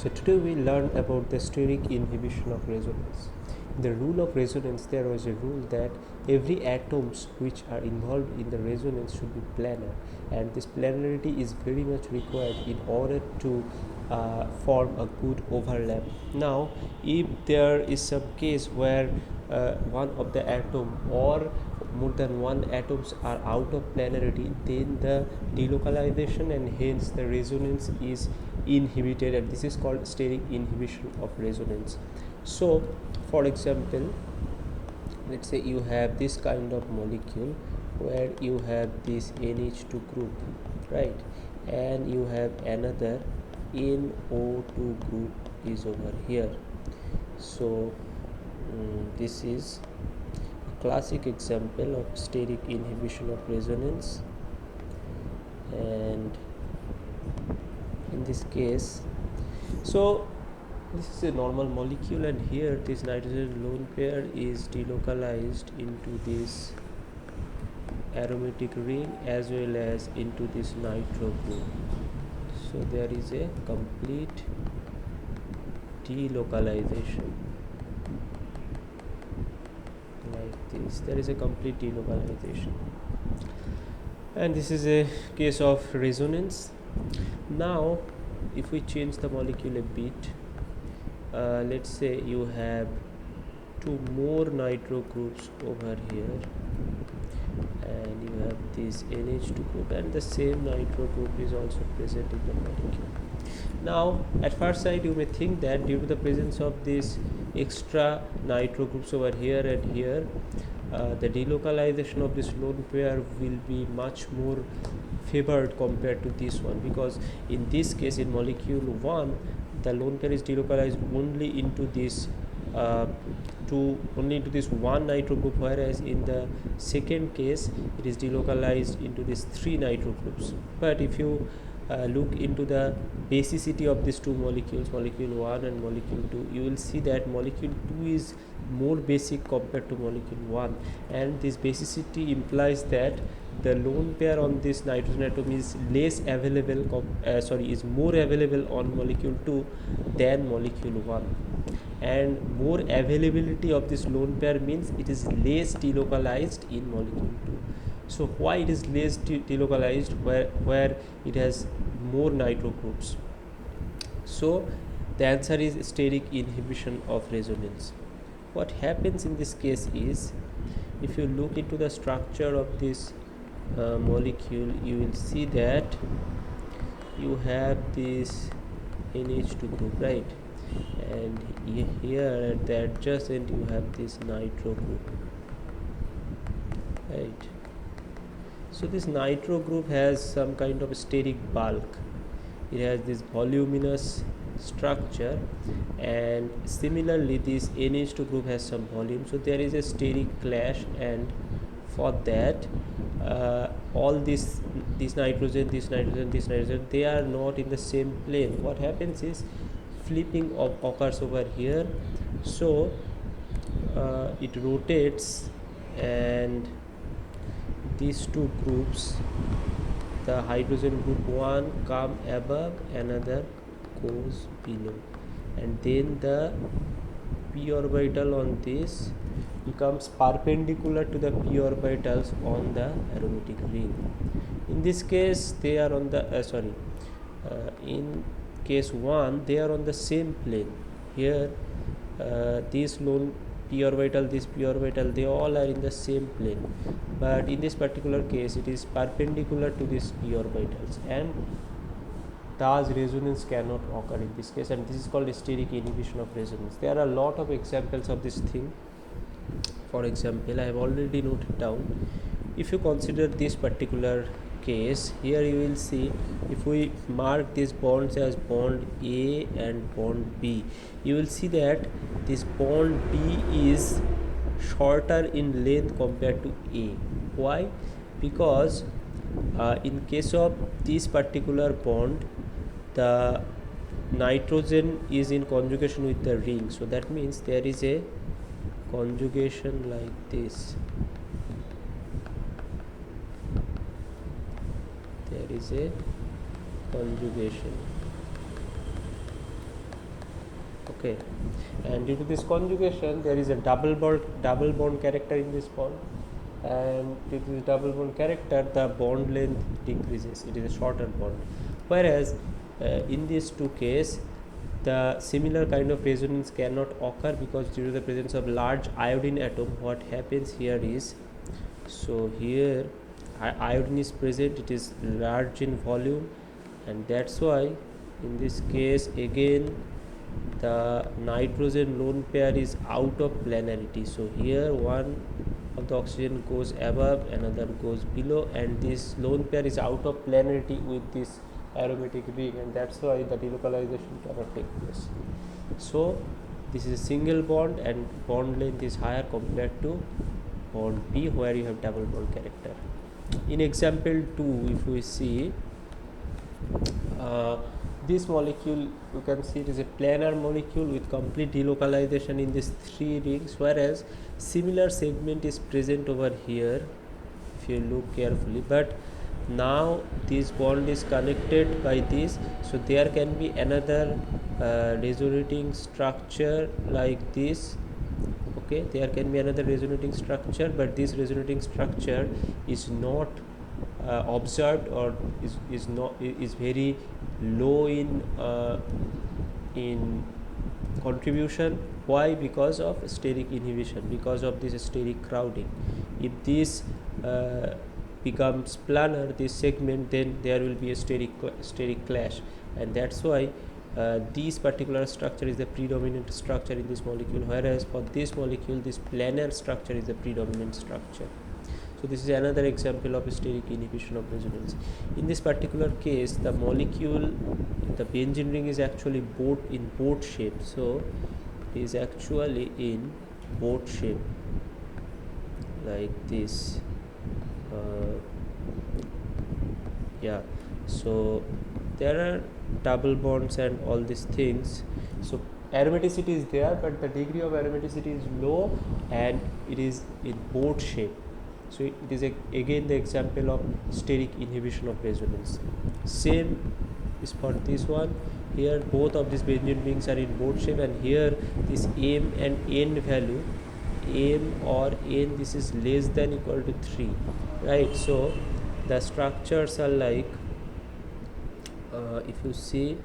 So today we learn about the steric inhibition of resonance. In the rule of resonance, there was a rule that every atoms which are involved in the resonance should be planar, and this planarity is very much required in order to form a good overlap. Now, if there is some case where one of the atom or more than one atoms are out of planarity, then the delocalization and hence the resonance is inhibited, and this is called steric inhibition of resonance. So for example, let's say you have this kind of molecule where you have this NH2 group, right, and you have another NO2 group is over here. So this is a classic example of steric inhibition of resonance, and in this case, so this is a normal molecule, and here this nitrogen lone pair is delocalized into this aromatic ring as well as into this nitro group. So there is a complete delocalization like this. There is a complete delocalization, and this is a case of resonance. Now if we change the molecule a bit, let's say you have two more nitro groups over here, and you have this NH2 group, and the same nitro group is also present in the molecule. Now at first sight you may think that due to the presence of these extra nitro groups over here and here, the delocalization of this lone pair will be much more favored compared to this one, because in this case in molecule 1 the lone pair is delocalized only into this only into this one nitro group, whereas in the second case it is delocalized into these three nitro groups. But if you look into the basicity of these two molecules, molecule 1 and molecule 2, you will see that molecule 2 is more basic compared to molecule 1, and this basicity implies that the lone pair on this nitrogen atom is less available is more available on molecule 2 than molecule 1, and more availability of this lone pair means it is less delocalized in molecule 2. So why it is less delocalized where it has more nitro groups? So the answer is steric inhibition of resonance. What happens in this case is, if you look into the structure of this molecule, you will see that you have this NH2 group, right, and here at the adjacent you have this nitro group, right. So this nitro group has some kind of steric bulk. It has this voluminous structure, and similarly this NH2 group has some volume, so there is a steric clash, and for that all this nitrogen, they are not in the same plane. What happens is flipping occurs over here, so it rotates, and these two groups, the hydrogen group 1 come above, another goes below, and then the p orbital on this becomes perpendicular to the p orbitals on the aromatic ring. In this case they are on the in case 1 they are on the same plane. Here this lone p orbital, this p orbital, they all are in the same plane, but in this particular case it is perpendicular to these p orbitals, and thus resonance cannot occur in this case, and this is called steric inhibition of resonance. There are a lot of examples of this thing. For example, I have already noted down. If you consider this particular case, here you will see, if we mark these bonds as bond A and bond B, you will see that this bond B is shorter in length compared to A. Why? Because in case of this particular bond, the nitrogen is in conjugation with the ring, so that means there is a conjugation like this. There is a conjugation. Okay, and due to this conjugation there is a double bond character in this bond, and due to this double bond character the bond length decreases, it is a shorter bond. Whereas in these two cases the similar kind of resonance cannot occur, because due to the presence of large iodine atom, what happens here is, so here iodine is present, it is large in volume, and that's why in this case again the nitrogen lone pair is out of planarity. So here one of the oxygen goes above, another goes below, and this lone pair is out of planarity with this aromatic ring, and that's why the delocalization cannot take place. So this is a single bond and bond length is higher compared to bond B, where you have double bond character. In example 2, if we see this molecule, you can see it is a planar molecule with complete delocalization in these 3 rings, whereas similar segment is present over here if you look carefully, but now this bond is connected by this, so there can be another resonating structure like this. Okay, there can be another resonating structure, but this resonating structure is not observed, or is very low in contribution. Why? Because of steric inhibition, because of this steric crowding. If this becomes planar, this segment, then there will be a steric clash, and that's why this particular structure is the predominant structure in this molecule, whereas for this molecule this planar structure is the predominant structure. So this is another example of steric inhibition of resonance. In this particular case, the molecule, the benzene ring is actually in boat shape, so it is actually in boat shape like this. Yeah, so there are double bonds and all these things, so aromaticity is there, but the degree of aromaticity is low and it is in boat shape. So it is again the example of steric inhibition of resonance. Same is for this one. Here both of these benzene rings are in boat shape, and here this M and N value, M or N, this is less than equal to 3, right? So the structures are like, if you see,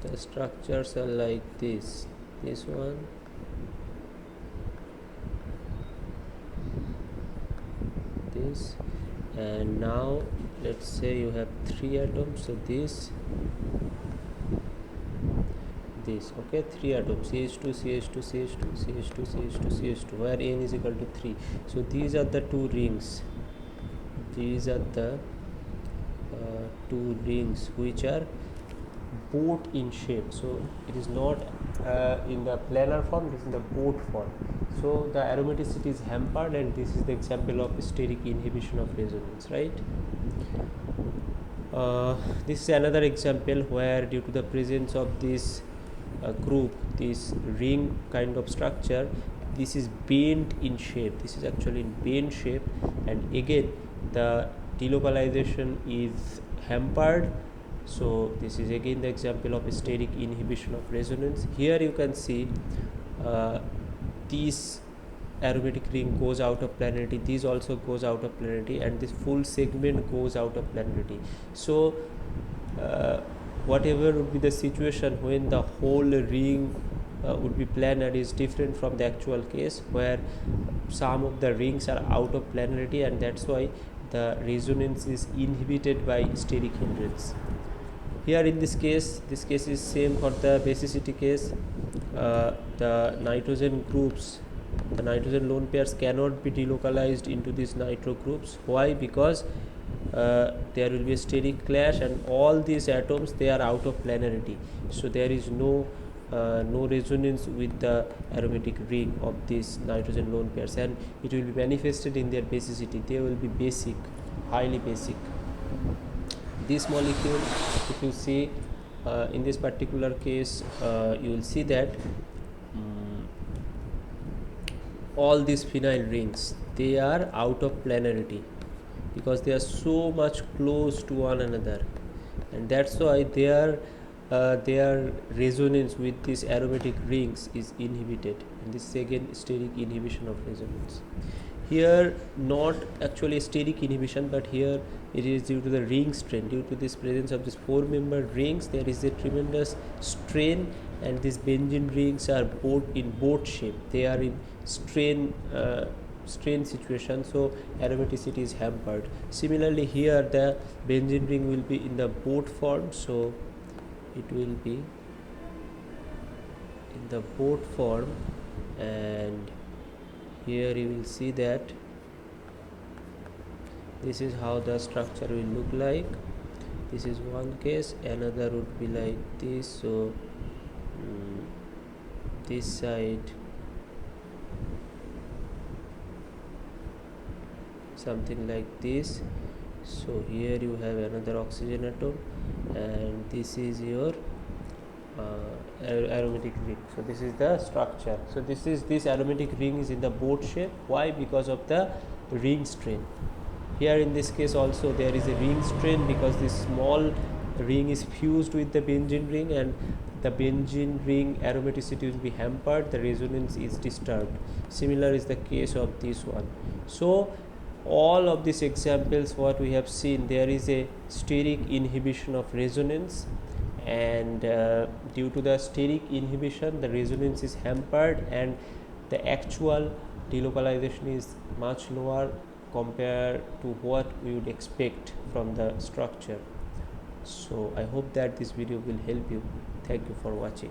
the structures are like this one, this, and now let's say you have 3 atoms, so this, okay, 3 atoms, CH2, CH2, CH2, CH2, CH2, CH2, where N is equal to 3. So these are the 2 rings, these are the 2 rings which are boat in shape. So it is not in the planar form, it is in the boat form. So the aromaticity is hampered, and this is the example of steric inhibition of resonance, right? This is another example where due to the presence of this group, this ring kind of structure, this is bent in shape, this is actually in bent shape, and again the delocalization is hampered. So this is again the example of steric inhibition of resonance. Here you can see this aromatic ring goes out of planarity, this also goes out of planarity, and this full segment goes out of planarity. So whatever would be the situation when the whole ring would be planar is different from the actual case, where some of the rings are out of planarity, and that's why the resonance is inhibited by steric hindrance. Here in this case is same for the basicity case. The nitrogen groups, the nitrogen lone pairs cannot be delocalized into these nitro groups. Why? Because there will be a steric clash, and all these atoms, they are out of planarity, so there is no resonance with the aromatic ring of these nitrogen lone pairs, and it will be manifested in their basicity. They will be basic, highly basic. This molecule, if you see in this particular case, you will see that all these phenyl rings, they are out of planarity because they are so much close to one another, and that's why their their resonance with these aromatic rings is inhibited, and this is again steric inhibition of resonance. Here not actually steric inhibition, but here it is due to the ring strain. Due to this presence of these four membered rings, there is a tremendous strain, and these benzene rings are boat shape. They are in strain situation, so aromaticity is hampered. Similarly here the benzene ring will be in the boat form, so it will be in the boat form, and here you will see that this is how the structure will look like. This is one case, another would be like this. So this side something like this. So here you have another oxygen atom, and this is your aromatic ring. So this is the structure. So this aromatic ring is in the boat shape. Why? Because of the ring strain. Here in this case also there is a ring strain, because this small ring is fused with the benzene ring, and the benzene ring aromaticity will be hampered, the resonance is disturbed. Similar is the case of this one. So all of these examples what we have seen, there is a steric inhibition of resonance, and due to the steric inhibition the resonance is hampered, and the actual delocalization is much lower compared to what we would expect from the structure. So I hope that this video will help you. Thank you for watching.